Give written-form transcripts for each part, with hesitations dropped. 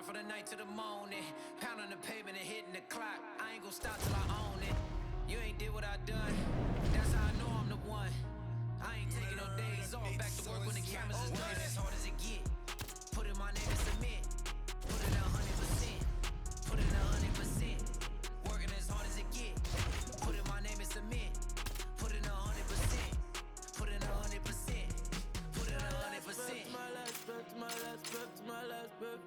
for the night to the morning. Pounding the pavement and hitting the clock. I ain't gonna stop till I own it. You ain't did what I done. That's how I know I'm the one. I ain't taking no days off. Back to work when the cameras is done. As hard as it get. Put in my name and submit. Put it 100%. Put it 100%. Working as hard as it get. Put in my name and submit. Put it 100%. Put it 100%. Put it 100%. My last breath, my last breath, my last breath.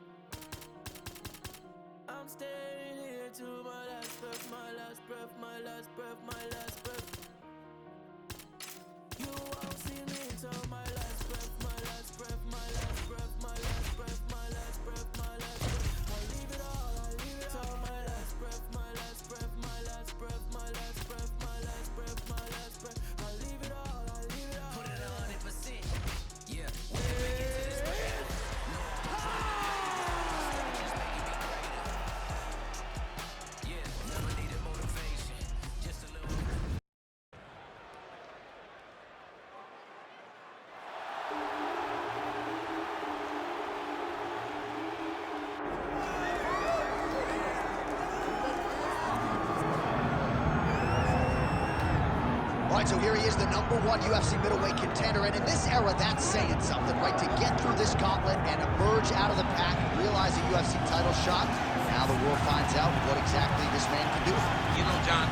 I'm staying here to my last breath, my last breath, my last breath, my last breath. You won't see me until my last breath, my last breath, my last breath, my last breath, my last breath, my last breath. I'll leave it all, I'll leave it all. My last breath, my last breath, my last breath, my last breath, my last breath, my last breath. I'll leave it all, I'll leave it all. Put it 100%. Yeah. When it make it to this grand, no. Just making me greater. Yeah, never needed motivation. Just a little. All right, so here he is, the #1 UFC middleweight contender, and in this era, that's saying something, right? To get through this gauntlet and emerge out of the pack, realize a UFC title shot, now the world finds out what exactly this man can do. You know, John,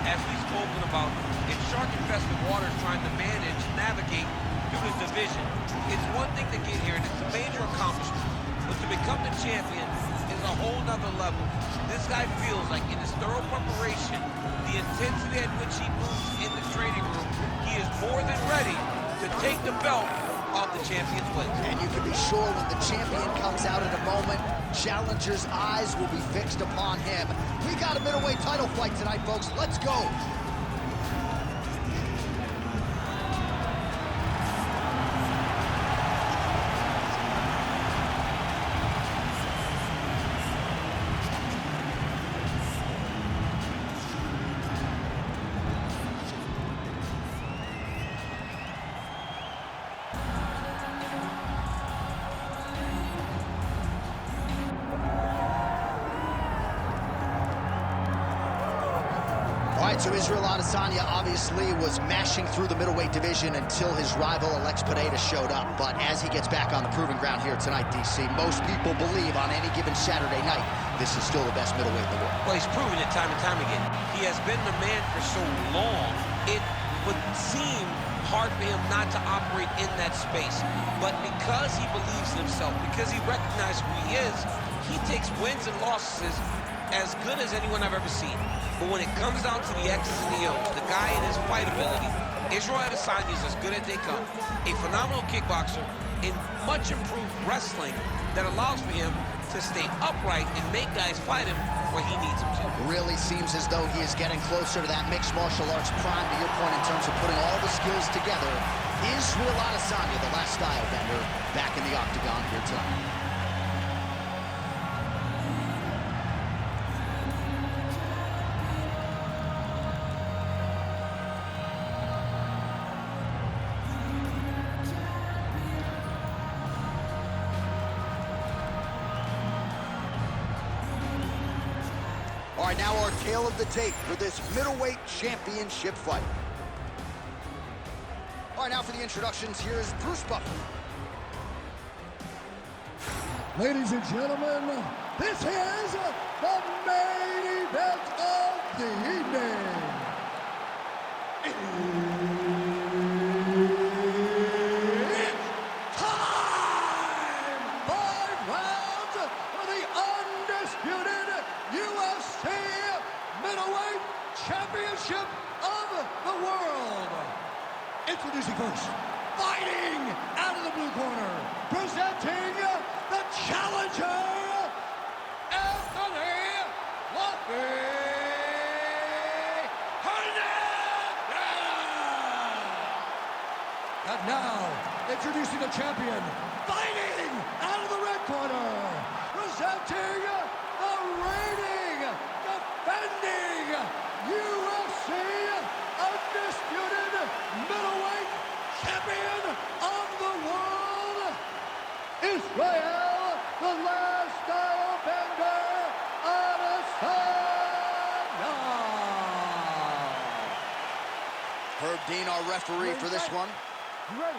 as we've spoken about, in shark-infested waters trying to manage, navigate through this division, it's one thing to get here, and it's a major accomplishment, but to become the champion is a whole nother level. This guy feels like in his thorough preparation, the intensity at which he moves in the training room, he is more than ready to take the belt off the champion's wings. And you can be sure when the champion comes out in a moment, challengers' eyes will be fixed upon him. We got a middleweight title fight tonight, folks. Let's go. So Israel Adesanya obviously was mashing through the middleweight division until his rival Alex Pereira showed up. But as he gets back on the proving ground here tonight, DC, most people believe on any given Saturday night, this is still the best middleweight in the world. Well, he's proven it time and time again. He has been the man for so long, it would seem hard for him not to operate in that space. But because he believes in himself, because he recognizes who he is, he takes wins and losses as good as anyone I've ever seen. But when it comes down to the X's and the O's, the guy in his fight ability, Israel Adesanya is as good as they come. A phenomenal kickboxer in much improved wrestling that allows for him to stay upright and make guys fight him where he needs them to. Really seems as though he is getting closer to that mixed martial arts prime, to your point, in terms of putting all the skills together. Israel Adesanya, the last style bender, back in the octagon here tonight. All right, now our tale of the tape for this middleweight championship fight. All right, now for the introductions, here is Bruce Buffer. Ladies and gentlemen, this is the main event of the evening. It's time! 5 rounds for the undisputed UFC Middleweight Championship of the world. Introducing first, fighting out of the blue corner, presenting the challenger, Anthony Luffy Hernandez. And now, introducing the champion, fighting out of the red corner, presenting the reigning, defending UFC undisputed middleweight champion of the world, Israel, the last style Herb Dean, our referee for this one. You ready?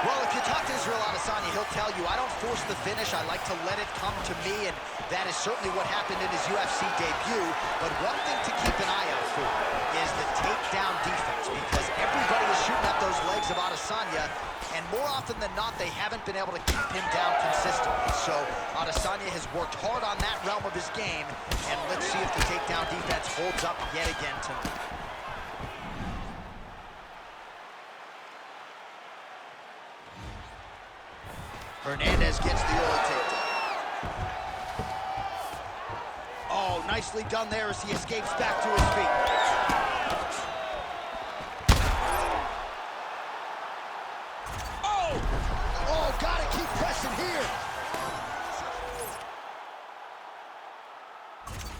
Well, if you talk to Israel Adesanya, he'll tell you, I don't force the finish. I like to let it come to me, and that is certainly what happened in his UFC debut. But one thing to keep an eye out for is the takedown defense, because everybody is shooting at those legs of Adesanya, and more often than not, they haven't been able to keep him down consistently. So Adesanya has worked hard on that realm of his game, and let's see if the takedown defense holds up yet again tonight. Hernandez gets the early takedown. Oh, nicely done there as he escapes back to his feet. Oh, gotta keep pressing here.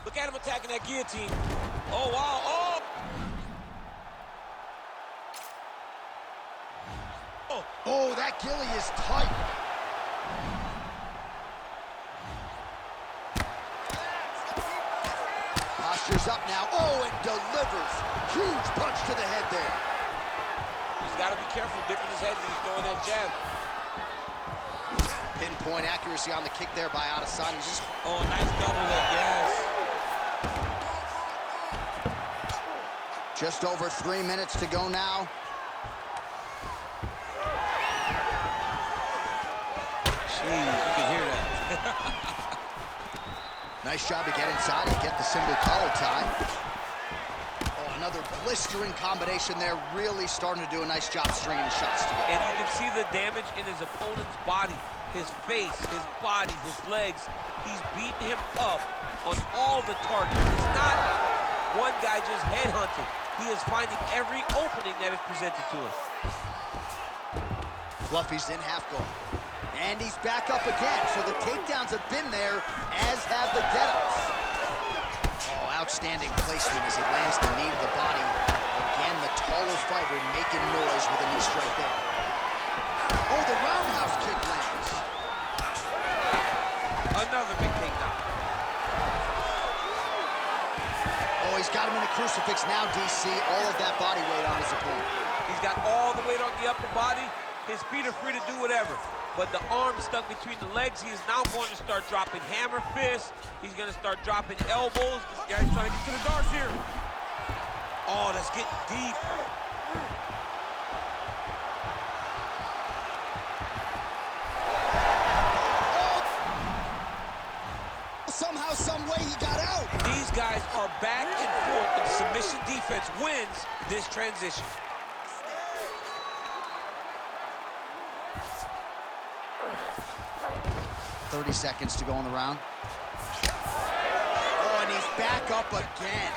Look at him attacking that guillotine. Oh, wow. Oh, that ghillie is tight. Posture's up now. Oh, and delivers. Huge punch to the head there. He's got to be careful dipping his head when he's throwing that jab. Pinpoint accuracy on the kick there by Adesanya. Oh, nice double leg, yes. Just over 3 minutes to go now. Jeez, you can hear that. Nice job to get inside and get the single collar tie. Oh, another blistering combination there. Really starting to do a nice job stringing the shots together. And you can see the damage in his opponent's body. His face, his body, his legs. He's beating him up on all the targets. It's not one guy just headhunting. He is finding every opening that is presented to him. Fluffy's in half guard. And he's back up again. So the takedowns have been there, as have the get-ups. Oh, outstanding placement as he lands the knee to the body. Again, the taller fighter making noise with a knee strike there. Oh, the roundhouse kick lands. Another big takedown. Oh, he's got him in a crucifix now, DC. All of that body weight on his opponent. He's got all the weight on the upper body. His feet are free to do whatever. But the arm stuck between the legs. He is now going to start dropping hammer fists. He's going to start dropping elbows. This guy's trying to get to the guards here. Oh, that's getting deep. Somehow, some way, he got out. These guys are back and forth, and submission defense wins this transition. 30 seconds to go in the round. Oh, and he's back up again.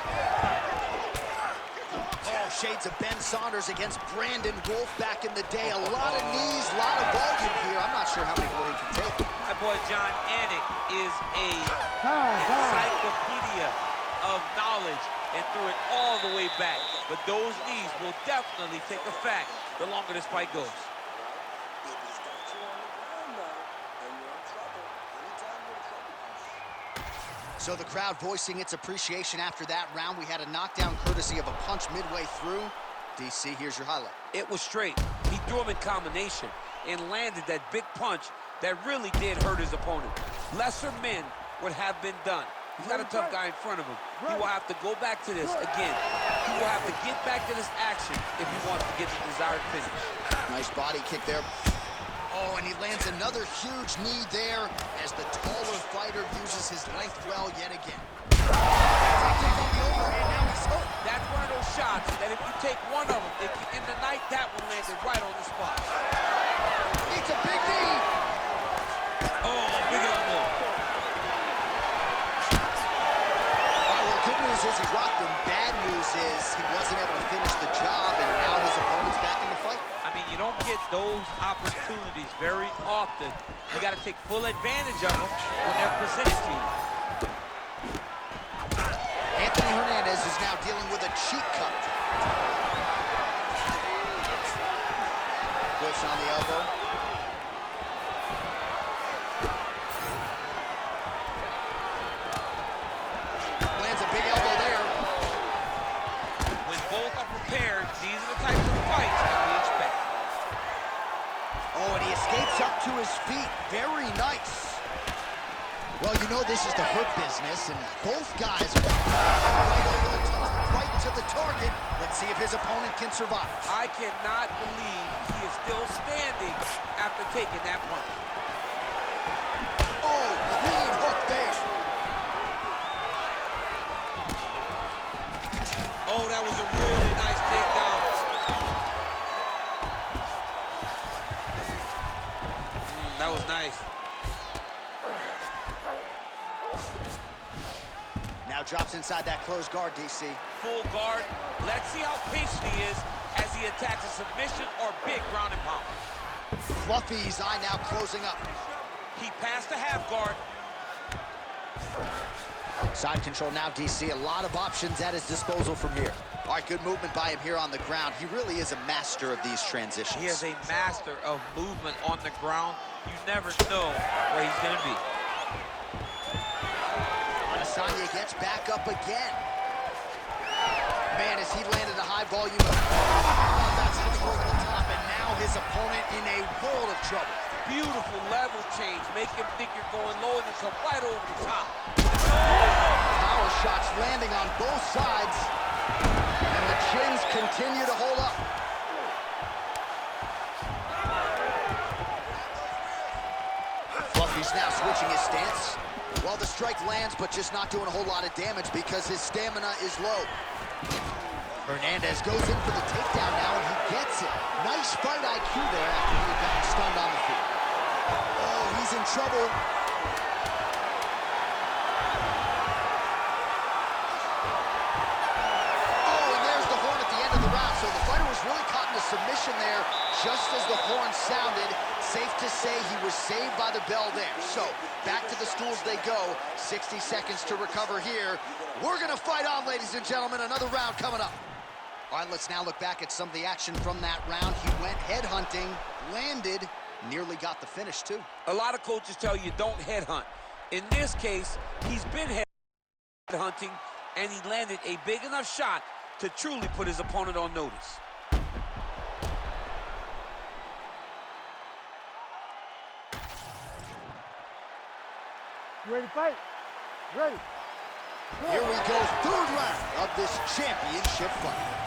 Oh, shades of Ben Saunders against Brandon Wolf back in the day. A lot of knees, a lot of volume here. I'm not sure how many more he can take. My boy John Anik is a encyclopedia of knowledge and threw it all the way back. But those knees will definitely take effect the longer this fight goes. So the crowd voicing its appreciation after that round. We had a knockdown courtesy of a punch midway through. DC, here's your highlight. It was straight. He threw him in combination and landed that big punch that really did hurt his opponent. Lesser men would have been done. He's got a tough guy in front of him. He will have to go back to this again. He will have to get back to this action if he wants to get the desired finish. Nice body kick there. Oh, and he lands another huge knee there as the taller fighter uses his length well yet again. That's one of those shots that if you take one of them, if you end the night, that one landed right on the spot. It's a big knee. Oh, big elbow. All right, well, good news is he rocked him. Bad news is he wasn't able to finish the job, and now his opponent's back in the fight. I mean, you don't get those opportunities very often. You got to take full advantage of them when they're presented to you. Anthony Hernandez is now dealing with a cheek cut. Push on the elbow. Lands a big elbow there. When both are prepared, Well, you know this is the hurt business, and both guys are right over the top, right to the target. Let's see if his opponent can survive. I cannot believe he is still standing after taking that punch. Oh, clean hook there. Oh, that was a really nice takedown. That was nice. Now drops inside that closed guard, DC. Full guard. Let's see how patient he is as he attacks a submission or big ground and pound. Fluffy's eye now closing up. He passed the half guard. Side control now, DC. A lot of options at his disposal from here. All right, good movement by him here on the ground. He really is a master of these transitions. He is a master of movement on the ground. You never know where he's going to be. Adesanya gets back up again. Man, as he landed a high volume of that's hitting over the top, and now his opponent in a world of trouble. Beautiful level change. Make him think you're going low and then come right over the top. Power shots landing on both sides, and the chins continue to hold up. Fluffy's now switching his stance. Well, the strike lands, but just not doing a whole lot of damage because his stamina is low. Hernandez goes in for the takedown now, and he gets it. Nice fight IQ there after he had gotten stunned on the feet. Oh, he's in trouble. Oh, and there's the horn at the end of the round. So the fighter was really caught in a submission there just as the horn sounded. Safe to say he was saved by the bell there. So back to the stools they go. 60 seconds to recover here. We're going to fight on, ladies and gentlemen. Another round coming up. All right, let's now look back at some of the action from that round. He went headhunting, landed, nearly got the finish, too. A lot of coaches tell you don't headhunt. In this case, he's been headhunting, and he landed a big enough shot to truly put his opponent on notice. You ready to fight? Ready. Here we go, third round of this championship fight.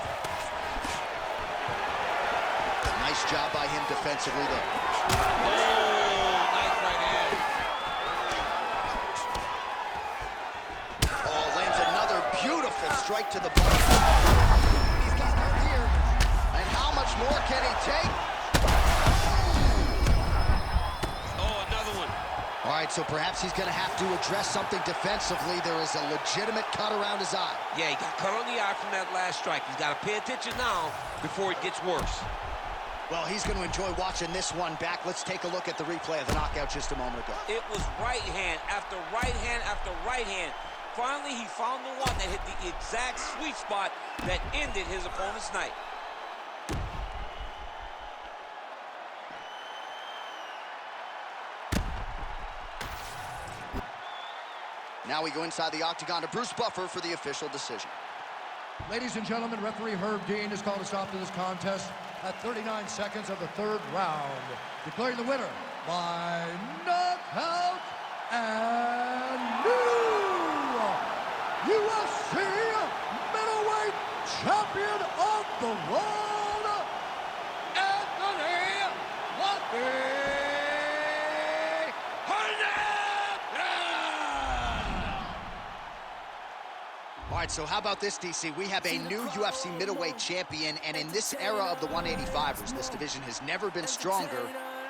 Nice job by him defensively there. Oh, nice right hand. Oh, lands another beautiful strike to the body. He's got hurt here. And how much more can he take? Oh, another one. All right, so perhaps he's going to have to address something defensively. There is a legitimate cut around his eye. Yeah, he got cut on the eye from that last strike. He's got to pay attention now before it gets worse. Well, he's going to enjoy watching this one back. Let's take a look at the replay of the knockout just a moment ago. It was right hand after right hand after right hand. Finally, he found the one that hit the exact sweet spot that ended his opponent's night. Now we go inside the octagon to Bruce Buffer for the official decision. Ladies and gentlemen, referee Herb Dean has called a stop to this contest at 39 seconds of the third round, declaring the winner by knockout and new UFC middleweight champion of the world, Anthony Fluffy. All right, so how about this, DC? We have a new UFC middleweight champion, and in this era of the 185ers, this division has never been stronger.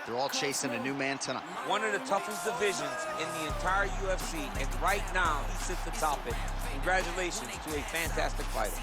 They're all chasing a new man tonight. One of the toughest divisions in the entire UFC, and right now he sits atop it. Congratulations to a fantastic fighter.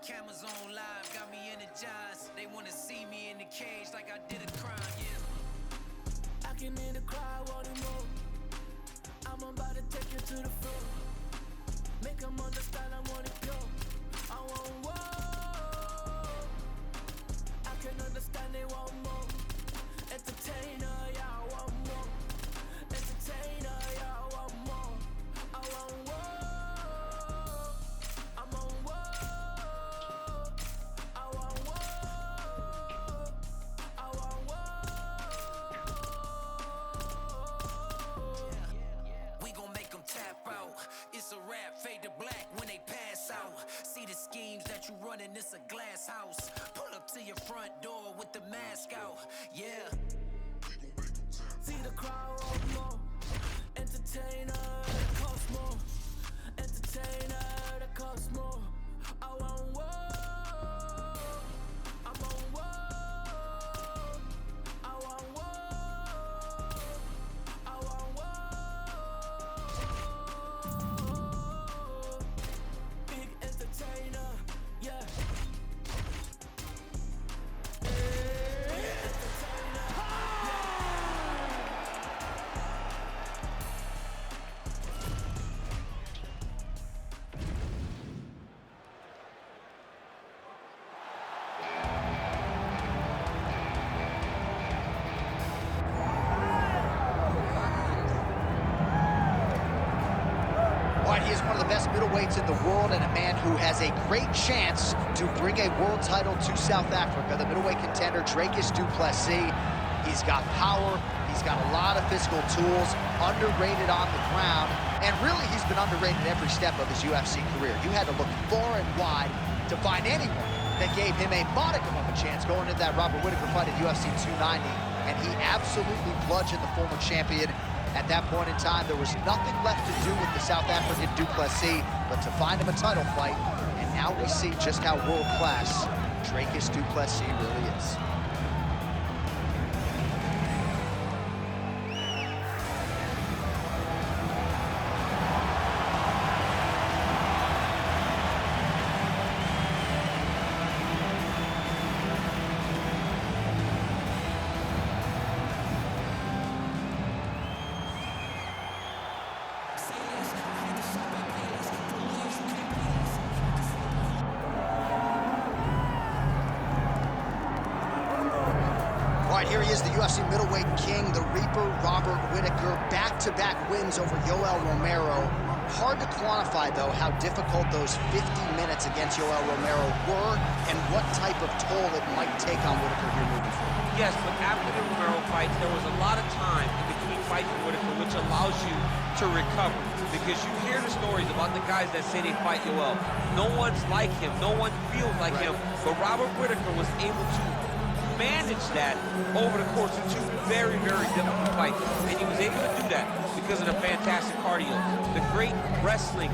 Cameras on live, got me energized. They wanna see me in the cage like I did a crime, yeah. I can hear the crowd wanting more. I'm about to take you to the floor. Make them understand I want it pure. I want war. can understand they want more. Entertainer, yeah, I want more. Entertainer, yeah, I want more. I want more. I'm on war. I want war. I want war. We gon' make them tap out. It's a rap, fade to black when they pass out. See the schemes that you running, it's a glass house. Pull up to your front door with the mask out. Yeah. See the crowd want more. Entertainer, that costs more. Entertainer, that costs more. I want war. I'm on war. I want war. I want war. Big entertainer, yeah. All right, he is one of the best middleweights in the world and a man who has a great chance to bring a world title to South Africa. The middleweight contender, Dricus du Plessis. He's got power. He's got a lot of physical tools, underrated on the ground, and really he's been underrated every step of his UFC career. You had to look far and wide to find anyone that gave him a modicum of a chance going into that Robert Whittaker fight at UFC 290, and he absolutely bludgeoned the former champion. At that point in time, there was nothing left to do with the South African du Plessis but to find him a title fight, and now we see just how world-class Dricus du Plessis really is. Here he is, the UFC middleweight king, the Reaper, Robert Whittaker, back-to-back wins over Yoel Romero. Hard to quantify, though, how difficult those 50 minutes against Yoel Romero were and what type of toll it might take on Whittaker here moving forward. Yes, but after the Romero fight, there was a lot of time in between fights with Whittaker, which allows you to recover. Because you hear the stories about the guys that say they fight Yoel. No one's like him. No one feels like him. But Robert Whittaker was able to manage that over the course of two very, very difficult fights. And he was able to do that because of the fantastic cardio, the great wrestling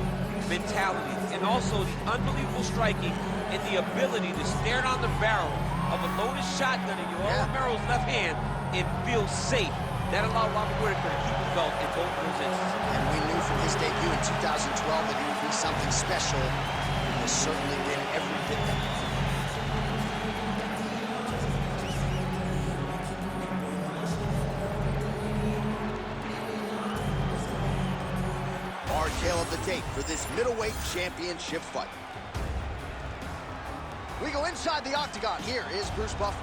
mentality, and also the unbelievable striking and the ability to stare down the barrel of a loaded shotgun in Yoel Romero's left hand and feel safe. That allowed Robert Whittaker to keep his belt in both of those instances. And we knew from his debut in 2012 that he would be something special. He has certainly been every bit that. Our tale of the tape for this middleweight championship fight. We go inside the octagon. Here is Bruce Buffer.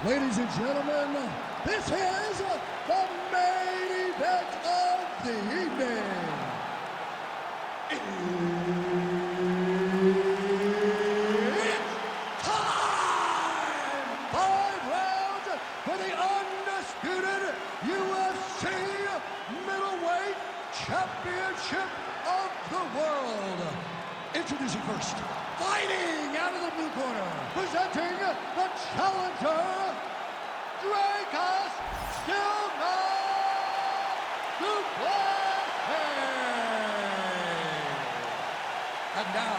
Ladies and gentlemen, this is the main event of the evening. It's time! 5 rounds for the undisputed UFC middleweight championship of the world. Introducing first, fighting out of the blue corner, presenting the challenger, Dricus And now,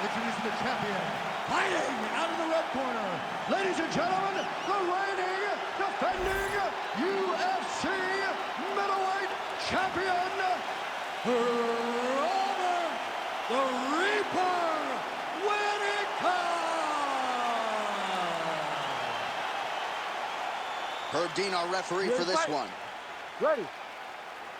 introducing the champion, fighting out of the red corner, ladies and gentlemen, the reigning, defending UFC middleweight champion, Robert the Reaper Whittaker! Herb Dean, our referee for this one. Ready.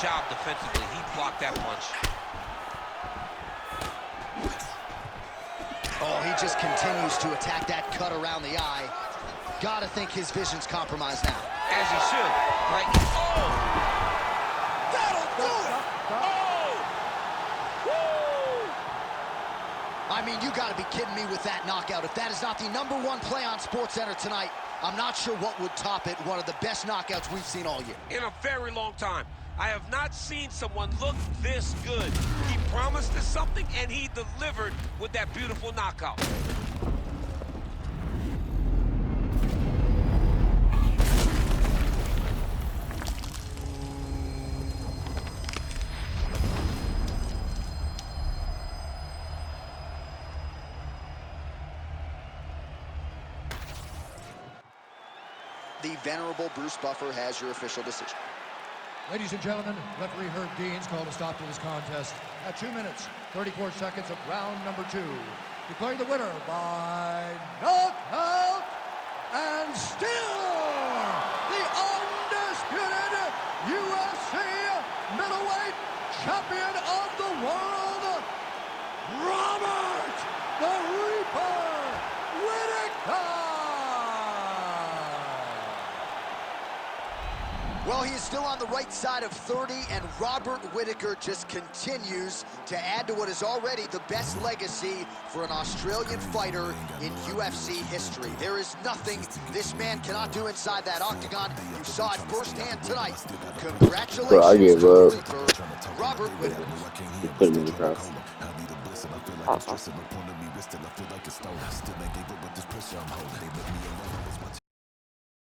job defensively. He blocked that punch. Oh, he just continues to attack that cut around the eye. Gotta think his vision's compromised now. As he should, right? Oh! That'll do it! Oh! Woo! I mean, you gotta be kidding me with that knockout. If that is not the #1 play on SportsCenter tonight, I'm not sure what would top it. One of the best knockouts we've seen all year. In a very long time. I have not seen someone look this good. He promised us something, and he delivered with that beautiful knockout. The venerable Bruce Buffer has your official decision. Ladies and gentlemen, referee Herb Dean's called a stop to this contest at 2 minutes, 34 seconds of round number 2. Declaring the winner by knockout and still the undisputed UFC middleweight champion of the world, Robert the Reaper Whittaker! Well, he is still on the right side of 30, and Robert Whittaker just continues to add to what is already the best legacy for an Australian fighter in UFC history. There is nothing this man cannot do inside that octagon. You saw it firsthand tonight. Congratulations to the Reaper, Robert Whittaker. Just put him in the cross.